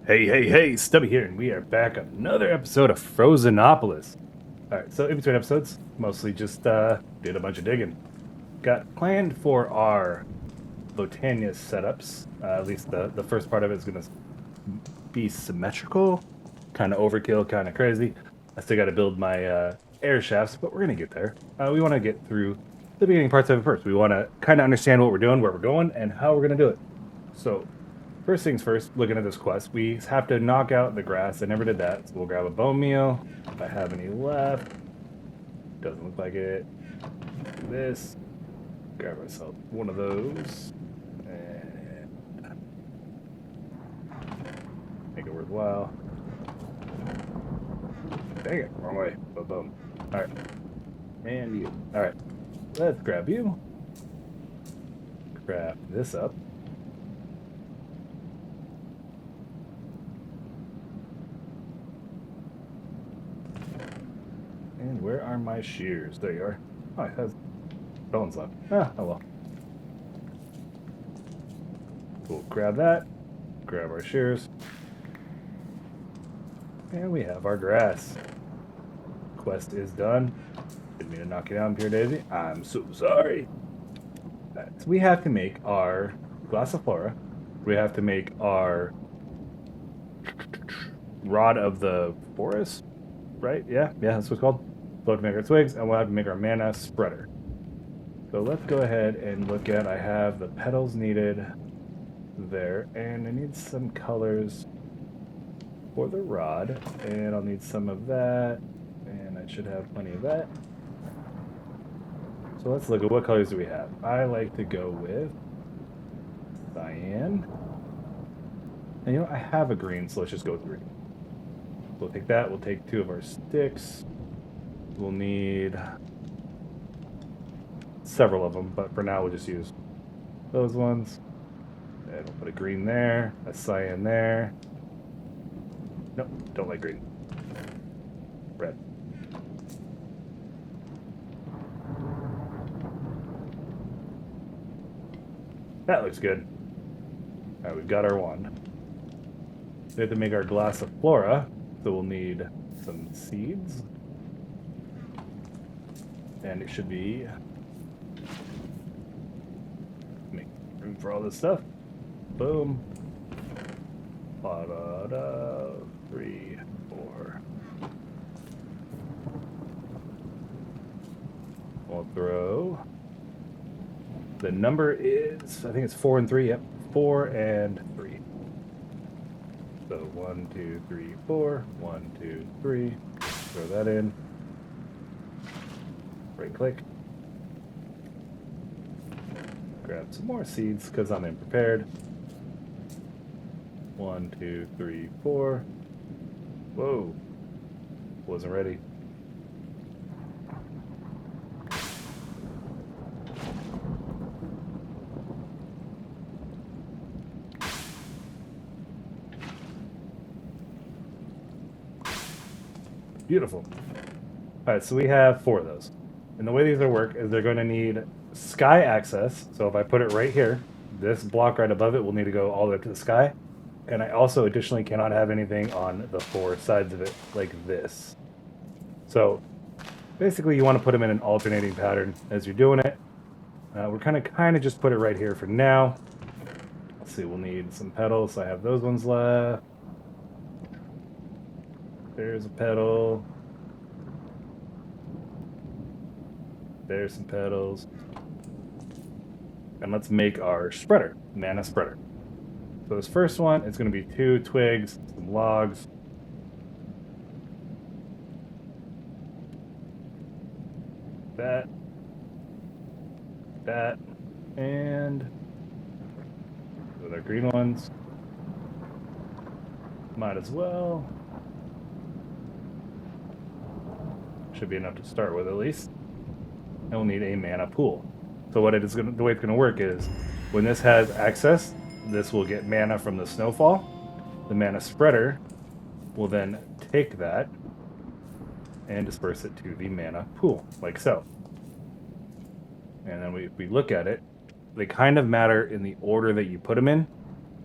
Hey, Stubby here, and we are back on another episode of Frozenopolis. Alright, so in between episodes, mostly just did a bunch of digging. Got planned for our Botania setups. At least the first part of it is going to be symmetrical. Kind of overkill, kind of crazy. I still got to build my air shafts, but we're going to get there. We want to get through the beginning parts of it first. We want to kind of understand what we're doing, where we're going, and how we're going to do it. So, first things first, looking at this quest, we have to knock out the grass. I never did that, so we'll grab a bone meal. If I have any left, doesn't look like it. Do this. Grab myself one of those. And make it worthwhile. Dang it, wrong way. Boom. Alright. And you. Alright. Let's grab you. Grab this up. And where are my shears? There you are. Oh, it has bones left. Oh well. We'll grab that. Grab our shears. And we have our grass. Quest is done. Didn't mean to knock you down, Pure Daisy. I'm so sorry. Right, so we have to make our Glassiflora. We have to make our Rod of the Forest. Right? Yeah, that's what it's called. We'll have to make our twigs, and we'll have to make our mana spreader. So let's go ahead and look at, I have the petals needed there, and I need some colors for the rod, and I'll need some of that, and I should have plenty of that. So let's look at what colors do we have. I like to go with cyan. And I have a green, so let's just go with green. We'll take that, we'll take 2 of our sticks. We'll need several of them, but for now we'll just use those ones. And we'll put a green there, a cyan there. Nope, don't like green. Red. That looks good. Alright, we've got our one. We have to make our Glassiflora, so we'll need some seeds. And it should be... make room for all this stuff. Boom. 3, 4. We'll throw... the number is, I think it's 4 and 3. Yep, 4 and 3. So 1, 2, 3, 4. 1, 2, 3. Throw that in. Right click. Grab some more seeds because I'm unprepared. 1, 2, 3, 4. Whoa. Wasn't ready. Beautiful. Alright, so we have 4 of those. And the way these are work is they're going to need sky access. So if I put it right here, this block right above it will need to go all the way up to the sky. And I also additionally cannot have anything on the 4 sides of it like this. So basically you want to put them in an alternating pattern as you're doing it. We're kind of just put it right here for now. Let's see, we'll need some petals. So I have those ones left. There's a petal. There's some petals. And let's make our spreader, mana spreader. So this first one, it's going to be 2 twigs, some logs. That. And with our green ones. Might as well. Should be enough to start with at least. And we'll need a mana pool. So what it is going to, the way it's going to work is when this has access, this will get mana from the snowfall. The mana spreader will then take that and disperse it to the mana pool, like so. And then we look at it, they kind of matter in the order that you put them in.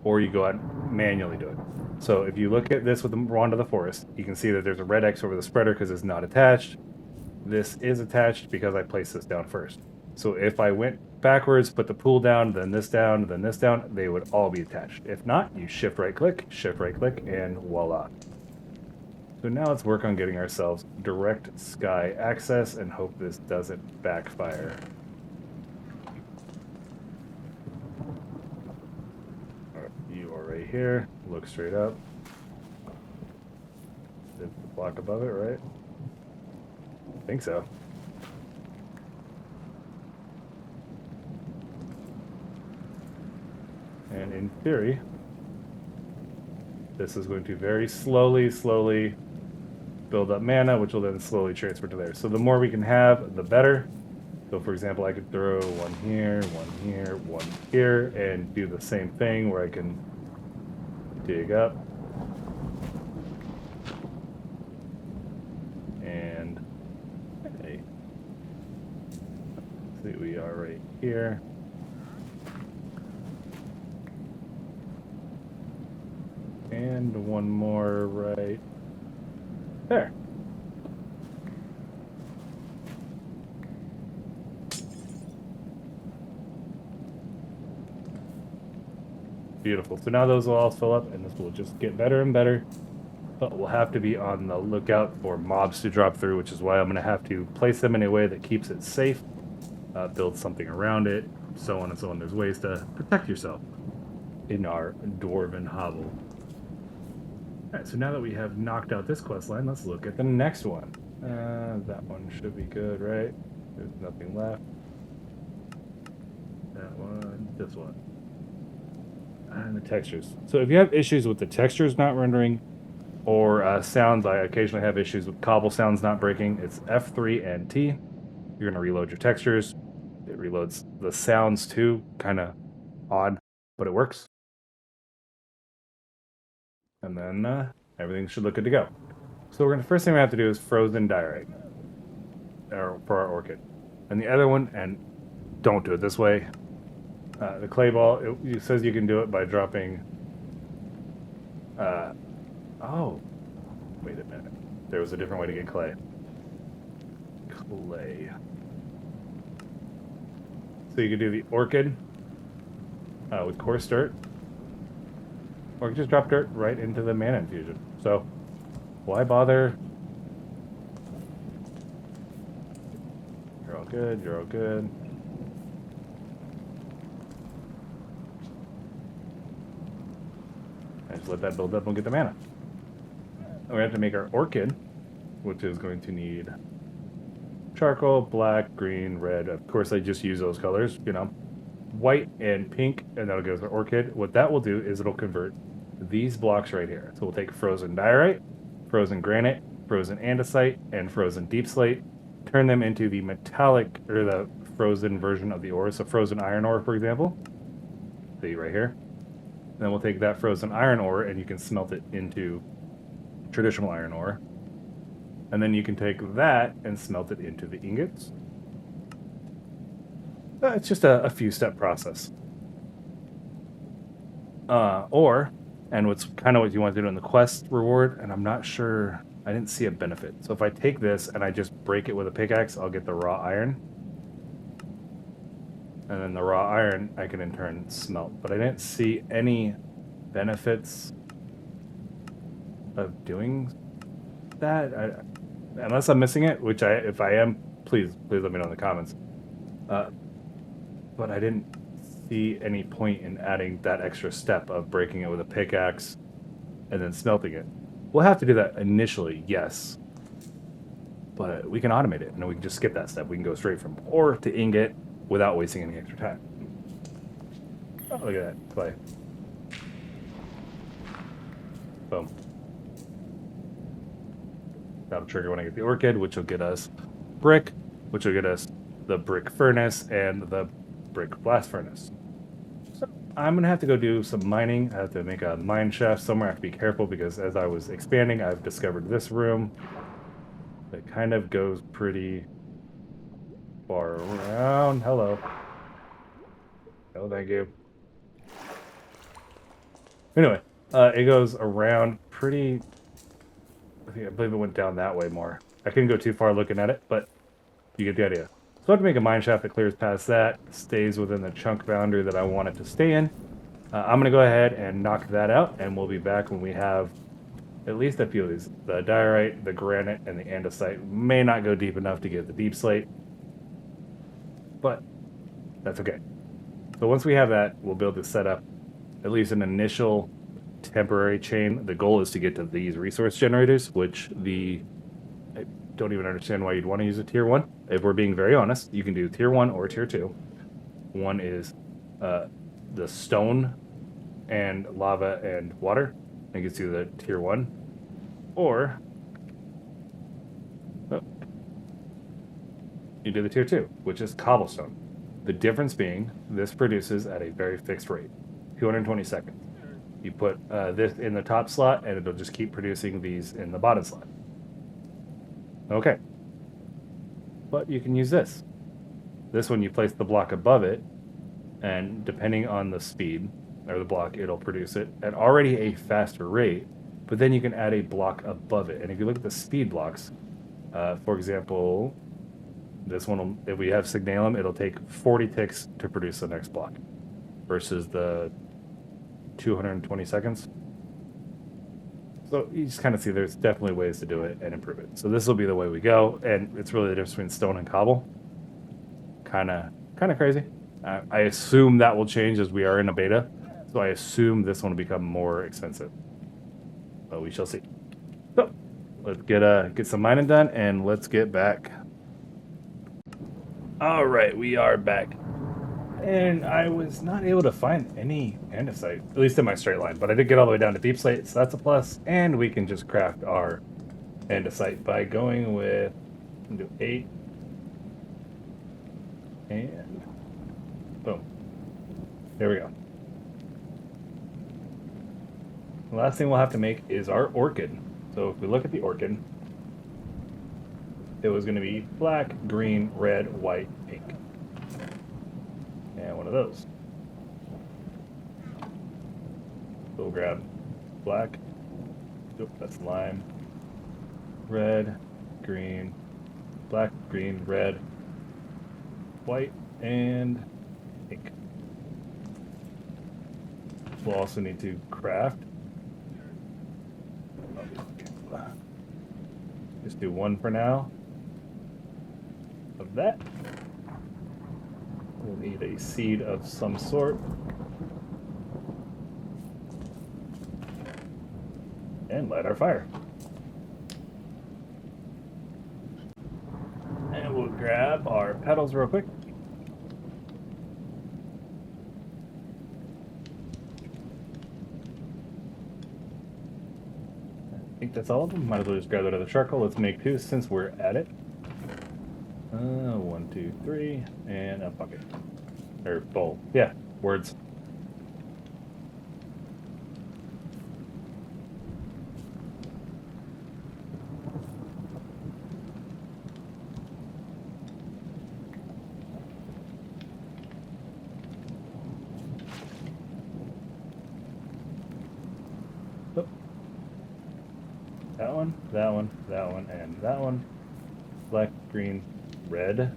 or you go out and manually do it. So if you look at this with the wand of the forest, you can see that there's a red X over the spreader because it's not attached. This is attached because I placed this down first. So if I went backwards, put the pool down, then this down, then this down, they would all be attached. If not, you shift right click, and voila. So now let's work on getting ourselves direct sky access and hope this doesn't backfire. Alright, you are right here. Look straight up. Is the block above it, right? I think so. And in theory, this is going to very slowly build up mana, which will then slowly transfer to there. So the more we can have, the better. So for example, I could throw one here, one here, and do the same thing where I can dig up. And hey, let's see, we are right here. And one more right there. Beautiful. So now those will all fill up, and this will just get better and better. But we'll have to be on the lookout for mobs to drop through, which is why I'm going to have to place them in a way that keeps it safe, build something around it, so on and so on. There's ways to protect yourself in our dwarven hovel. Alright, so now that we have knocked out this quest line, let's look at the next one. That one should be good, right? There's nothing left. That one, this one. And the textures. So if you have issues with the textures not rendering, or sounds, I occasionally have issues with cobble sounds not breaking, it's F3 and T. You're going to reload your textures. It reloads the sounds too, kind of odd, but it works. And then everything should look good to go. So we're gonna, first thing we have to do is frozen diorite for our orchid. And the other one, and don't do it this way, the clay ball, it says you can do it by dropping, oh, wait a minute. There was a different way to get clay. Clay. So you can do the orchid with coarse dirt. Or you can just drop dirt right into the mana infusion. So, why bother? You're all good, you're all good. And just let that build up and get the mana. And we have to make our orchid, which is going to need charcoal, black, green, red. Of course, I just use those colors, you know. White and pink, and that'll go to the orchid. What that will do is it'll convert these blocks right here. So we'll take frozen diorite, frozen granite, frozen andesite, and frozen deep slate, turn them into the metallic, or the frozen version of the ore. So frozen iron ore, for example. See right here. And then we'll take that frozen iron ore and you can smelt it into traditional iron ore. And then you can take that and smelt it into the ingots. It's just a few step process. And what's kind of what you want to do in the quest reward, and I'm not sure, I didn't see a benefit. So if I take this and I just break it with a pickaxe, I'll get the raw iron. And then the raw iron I can in turn smelt. But I didn't see any benefits of doing that. Unless I'm missing it, which if I am, please let me know in the comments. But I didn't see any point in adding that extra step of breaking it with a pickaxe and then smelting it. We'll have to do that initially, yes. But we can automate it, and we can just skip that step. We can go straight from ore to ingot without wasting any extra time. Oh, look at that, clay. Boom. That'll trigger when I get the orchid, which will get us brick, which will get us the brick furnace and the brick blast furnace. So I'm gonna have to go do some mining. I have to make a mine shaft somewhere. I have to be careful because as I was expanding, I've discovered this room that kind of goes pretty far around. Hello. Oh, thank you. Anyway, it goes around pretty. I believe it went down that way more. I couldn't go too far looking at it, but you get the idea. So I have to make a mine shaft that clears past that, stays within the chunk boundary that I want it to stay in. I'm going to go ahead and knock that out, and we'll be back when we have at least a few of these. The diorite, the granite, and the andesite may not go deep enough to get the deep slate, but that's okay. So once we have that, we'll be able to set up at least an initial temporary chain. The goal is to get to these resource generators, which I don't even understand why you'd want to use a tier 1. If we're being very honest, you can do tier 1 or tier 2. One is the stone and lava and water. That gets you the tier 1. Or you do the tier 2, which is cobblestone. The difference being this produces at a very fixed rate, 220 seconds. You put this in the top slot, and it'll just keep producing these in the bottom slot. Okay. But you can use this. This one, you place the block above it, and depending on the speed, or the block, it'll produce it at already a faster rate, but then you can add a block above it. And if you look at the speed blocks, for example, this one, if we have Signalum, it'll take 40 ticks to produce the next block versus the 220 seconds. So you just kind of see there's definitely ways to do it and improve it. So this will be the way we go, and it's really the difference between stone and cobble. Kind of crazy. I assume that will change as we are in a beta, so I assume this one will become more expensive. But we shall see. So let's get some mining done, and let's get back. All right, we are back. And I was not able to find any andesite, at least in my straight line, but I did get all the way down to deep slate, so that's a plus. And we can just craft our andesite by going with 8 and boom. There we go. The last thing we'll have to make is our orchid. So if we look at the orchid, it was going to be black, green, red, white, pink. And one of those. So we'll grab black. Oop, that's lime. Red, green, black, green, red, white, and pink. We'll also need to craft. Just do one for now of that. We'll need a seed of some sort. And light our fire. And we'll grab our petals real quick. I think that's all of them. Might as well just grab another charcoal. Let's make 2 since we're at it. 1, 2, 3, and a bucket. Or bowl. Yeah, words. Oh. That one, that one, that one, and that one. Black, green, red.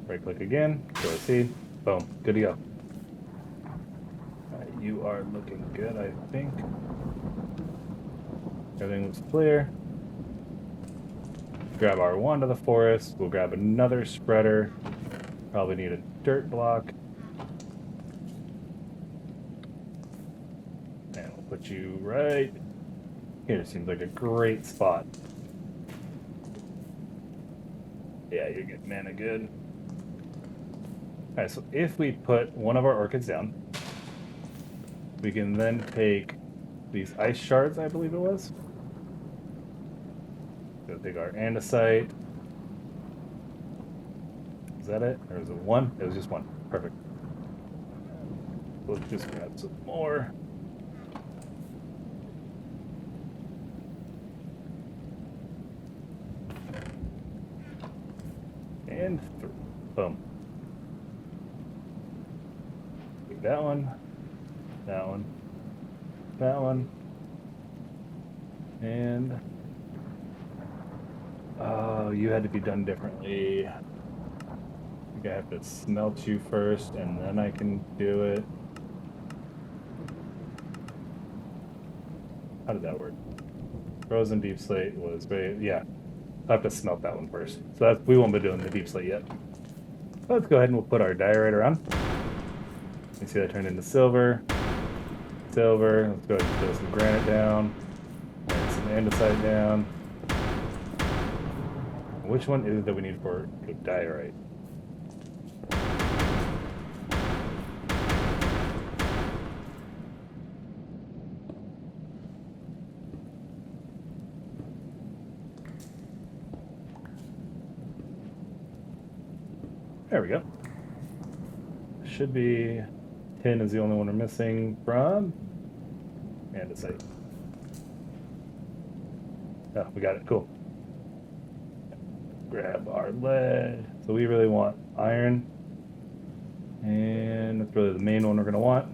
Right click again, throw a seed, boom, good to go. Alright, you are looking good, I think. Everything looks clear. Grab our wand of the forest, we'll grab another spreader. Probably need a dirt block. And we'll put you right here. Seems like a great spot. Yeah, you're getting mana good. Alright, so if we put one of our orchids down, we can then take these ice shards, I believe it was. We'll take our andesite. Is that it? Or was it 1? It was just 1. Perfect. We'll just grab some more. and boom. Take that one, that one, that one, and oh, you had to be done differently. I think I have to smelt you first, and then I can do it. How did that work? Frozen deep slate was very, yeah. I have to smelt that one first. So that's, we won't be doing the deep slate yet. Let's go ahead and we'll put our diorite on. You see that turned into silver. Silver. Let's go ahead and throw some granite down. And some andesite down. Which one is it that we need for diorite? There we go. Should be tin is the only one we're missing from andesite. Oh, we got it. Cool. Grab our lead. So we really want iron. And that's really the main one we're going to want.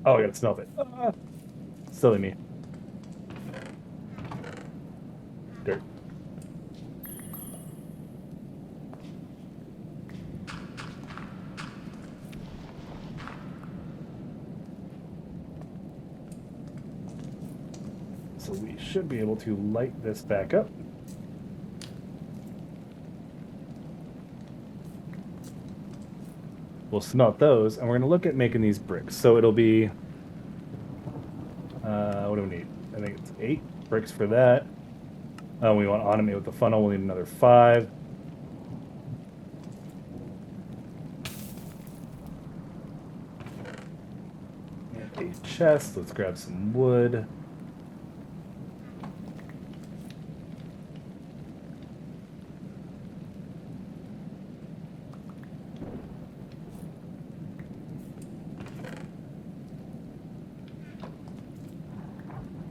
Oh, I got to smelt it. Silly me. Dirt. So we should be able to light this back up. We'll smelt those, and we're going to look at making these bricks. So it'll be, what do we need? I think it's 8 bricks for that. We want to automate with the funnel. We'll need another 5. And a chest. Let's grab some wood.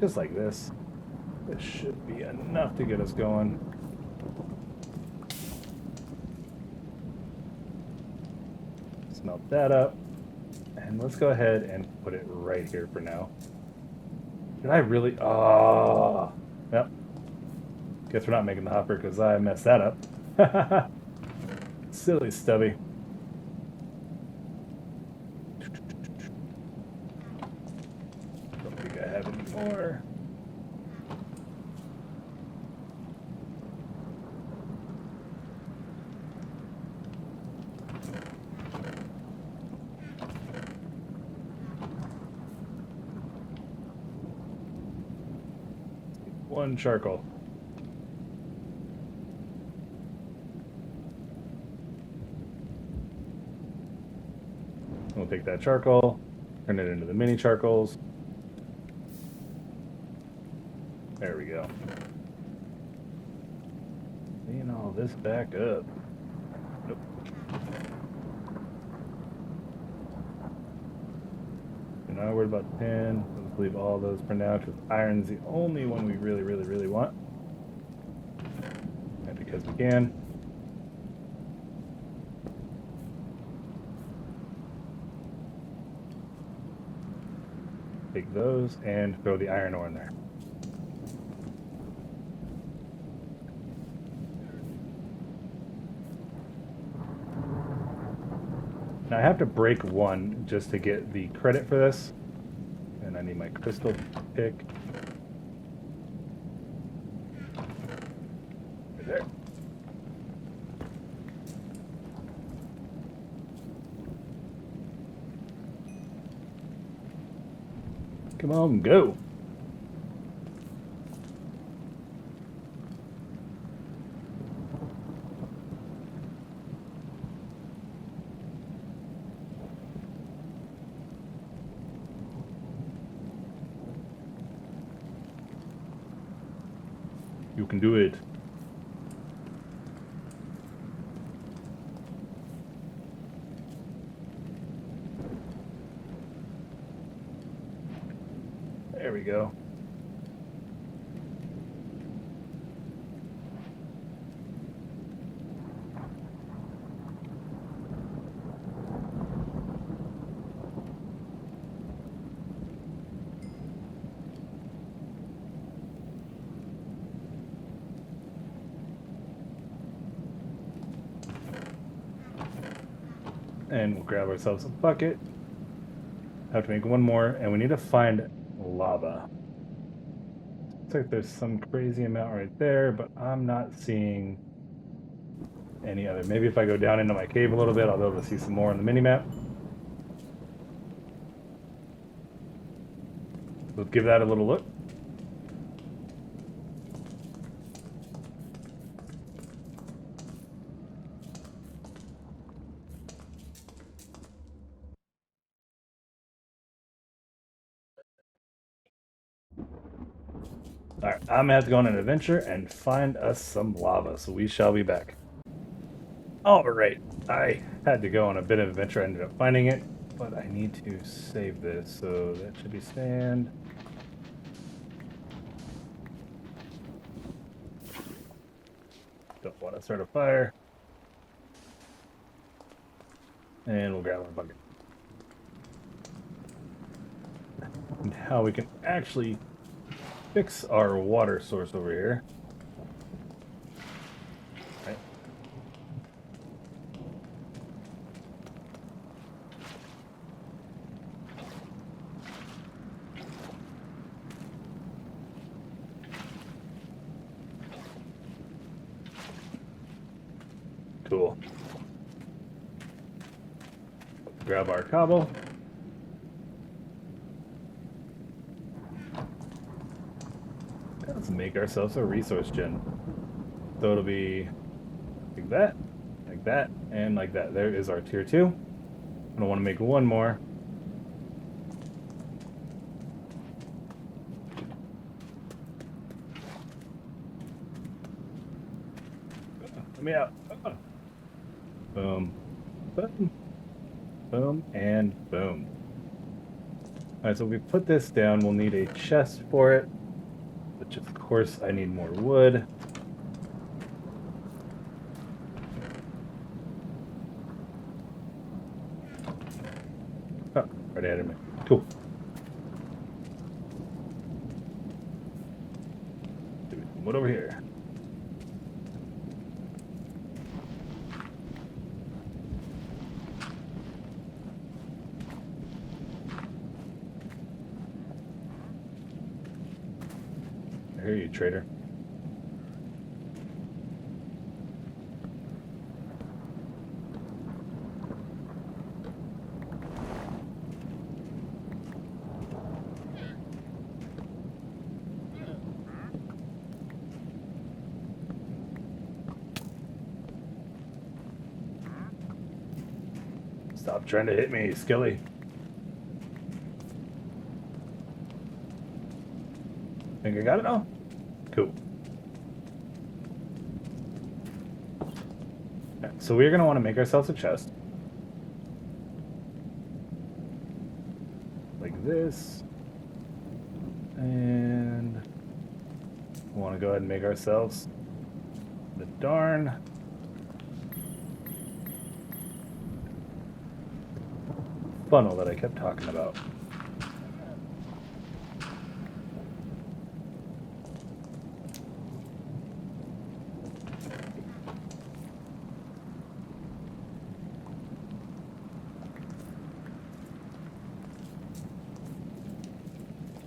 Just like this. This should be enough to get us going. Smelt that up. And let's go ahead and put it right here for now. Did I really? Oh. Yep. Guess we're not making the hopper because I messed that up. Silly Stubby. Don't think I have any more. One charcoal. We'll take that charcoal, turn it into the mini charcoals. There we go. Clean all this back up. Nope. We're not worried about tin. Let's leave all those for now because iron's the only one we really want. And because we can. Take those and throw the iron ore in there. Now I have to break one just to get the credit for this. And I need my crystal pick. Right there. Come on, go. You can do it. There we go. And we'll grab ourselves a bucket. Have to make one more, and we need to find lava. Looks like there's some crazy amount right there, but I'm not seeing any other. Maybe if I go down into my cave a little bit, I'll be able to see some more on the mini-map. Let's give that a little look. Alright, I'm gonna have to go on an adventure and find us some lava, so we shall be back. Alright, I had to go on a bit of an adventure. I ended up finding it, but I need to save this, so that should be sand. Don't want to start a fire. And we'll grab our bucket. Now we can actually fix our water source over here. Right. Cool. Grab our cobble. Let's make ourselves a resource gen. So it'll be like that, and like that. There is our tier 2. I want to make one more. Let me out. Boom. Boom. Boom. And boom. Alright, so if we put this down, we'll need a chest for it. Which, of course, I need more wood. Oh, right ahead of me. Cool. Wood over here. I hear you, trader. Stop trying to hit me, Skilly. Think I got it now? Cool. Okay, so we're going to want to make ourselves a chest. Like this. And we want to go ahead and make ourselves the darn funnel that I kept talking about.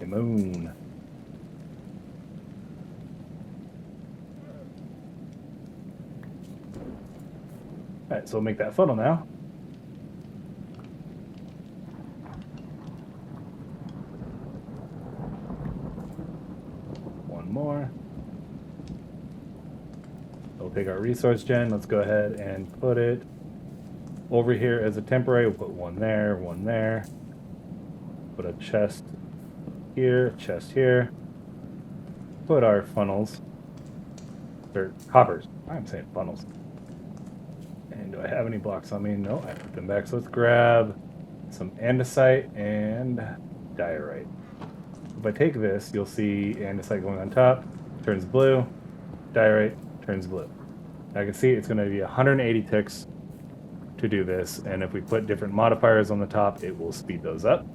Moon. Alright, so we'll make that funnel now. One more. We'll take our resource gen. Let's go ahead and put it over here as a temporary. We'll put one there, one there. Put a chest here, chest here. Put our funnels, or hoppers. I'm saying funnels. And do I have any blocks on me? No, I put them back. So let's grab some andesite and diorite. If I take this, you'll see andesite going on top, turns blue, diorite turns blue. I can see it's going to be 180 ticks to do this, and if we put different modifiers on the top, it will speed those up.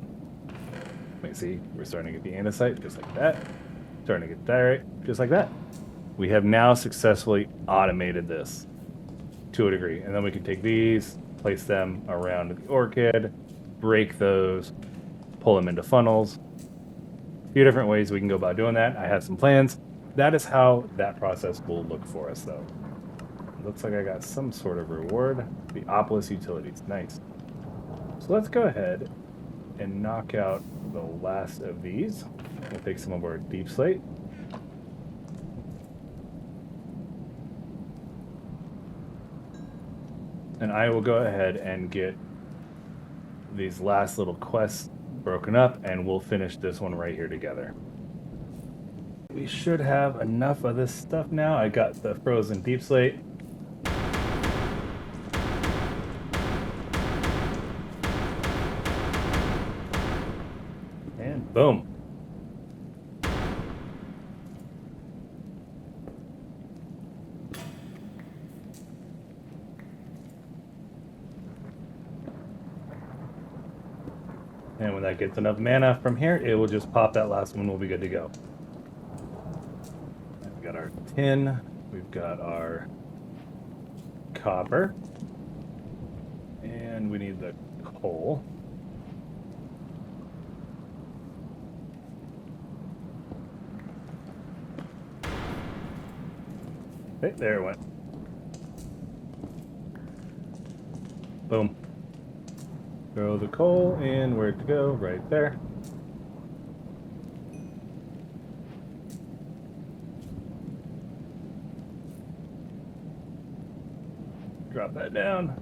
You see, we're starting to get the andesite just like that. Starting to get diorite just like that. We have now successfully automated this to a degree. And then we can take these, place them around the Orchid, break those, pull them into funnels. A few different ways we can go about doing that. I have some plans. That is how that process will look for us, though. Looks like I got some sort of reward. Biomes utilities. Nice. So let's go ahead and knock out the last of these. We'll take some of our deep slate. And I will go ahead and get these last little quests broken up, and we'll finish this one right here together. We should have enough of this stuff now. I got the frozen deep slate. And boom. And when that gets enough mana from here, it will just pop that last one. We'll be good to go. We've got our tin. We've got our copper. And we need the coal. Okay, there it went. Boom. Throw the coal in where to go, right there. Drop that down.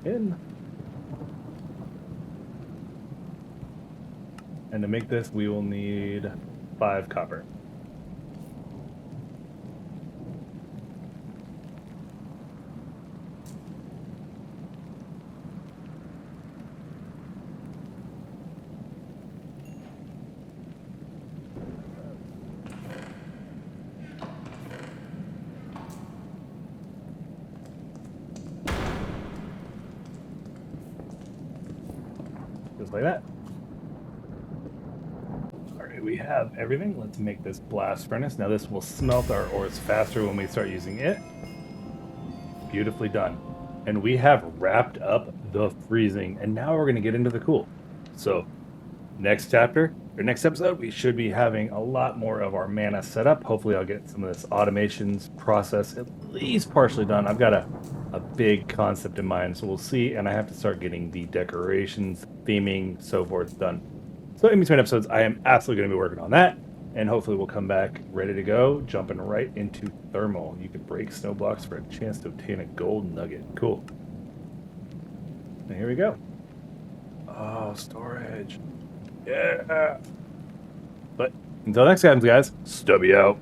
In. And to make this, we will need 5 copper. Just like that. We have everything. Let's make this blast furnace. Now this will smelt our ores faster when we start using it. Beautifully done. And we have wrapped up the freezing, and now we're going to get into the cool. So next chapter, or next episode, we should be having a lot more of our mana set up. Hopefully I'll get some of this automations process at least partially done. I've got a big concept in mind, so we'll see. And I have to start getting the decorations, theming, so forth done. So in between episodes, I am absolutely going to be working on that, and hopefully we'll come back ready to go, jumping right into thermal. You can break snow blocks for a chance to obtain a gold nugget. Cool. And here we go. Oh, storage. Yeah. But until next time, guys, Stubby out.